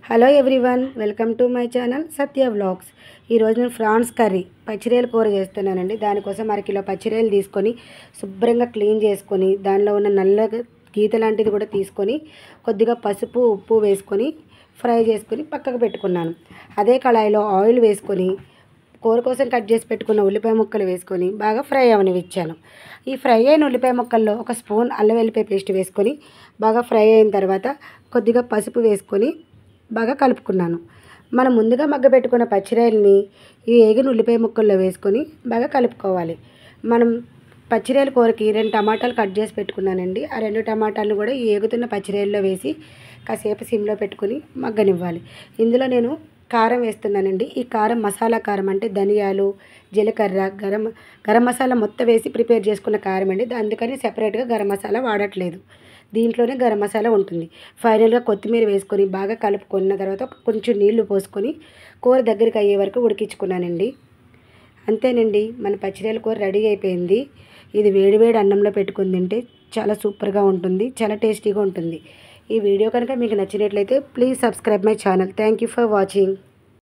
Hello everyone, welcome to my channel Satya vlogs. ఈరోజు నేను prawns curry పచ్చిరొయ్యల కూర చేస్తున్నానండి. దానికోసం అరకిలో పచ్చిరొయ్యలు తీసుకొని శుభ్రంగా క్లీన్ చేసుకొని దానిలో ఉన్న నల్ల గీత లాంటిది కూడా తీసుకొని కొద్దిగా పసుపు ఉప్పు వేసుకొని ఫ్రై చేసుకొని పక్కకు పెట్టుకున్నాను. అదే కళాయిలో ఆయిల్ వేసుకొని కూర కోసం కట్ చేసి పెట్టుకున్న ఉల్లిపాయ ముక్కలు వేసుకొని బాగా ఫ్రై అవనిచ్చాను. ఈ ఫ్రై అయిన ఉల్లిపాయ ముక్కల్లో ఒక స్పూన్ అల్లం వెల్లిపాయ పేస్ట్ వేసుకొని బాగా ఫ్రై అయిన తర్వాత కొద్దిగా పసుపు వేసుకొని బాగా కలుపుకున్నాను. మనం ముందుగా మగ్గబెట్టుకున్న పచ్చిరొయ్యల్ని ఈ ఏగిన ఉల్లిపాయ ముక్కల్లో వేసుకొని బాగా కలుపుకోవాలి. మనం పచ్చిరొయ్యల కూరకి 2 టమాటాలు కట్ చేసి పెట్టుకున్నానండి. ఆ 2 టమాటాలను కూడా ఈ ఏగుతున్న పచ్చిరొయ్యల్లో వేసి కాసేపు సిమ్లో పెట్టుకొని మగ్గనివ్వాలి. ఇందులో నేను కారం వేస్తున్నానండి. ఈ కారం మసాలా కారం, అంటే ధనియాలు, జీలకర్ర, గరం మసాలా మొత్తం వేసి ప్రిపేర్ చేసుకున్న కారం అండి. అందుకని సెపరేట్గా గరం మసాలా వాడట్లేదు, దీంట్లోనే గరం మసాలా ఉంటుంది. ఫైనల్గా కొత్తిమీర వేసుకొని బాగా కలుపుకున్న తర్వాత కొంచెం నీళ్లు పోసుకొని కూర దగ్గరికి అయ్యే వరకు ఉడికించుకున్నానండి. అంతేనండి, మన పచ్చిరొయ్యల కూర రెడీ అయిపోయింది. ఇది వేడివేడి అన్నంలో పెట్టుకుని తింటే చాలా సూపర్గా ఉంటుంది, చాలా టేస్టీగా ఉంటుంది. ఈ వీడియో కనుక మీకు నచ్చినట్లయితే please subscribe my channel. Thank you for watching.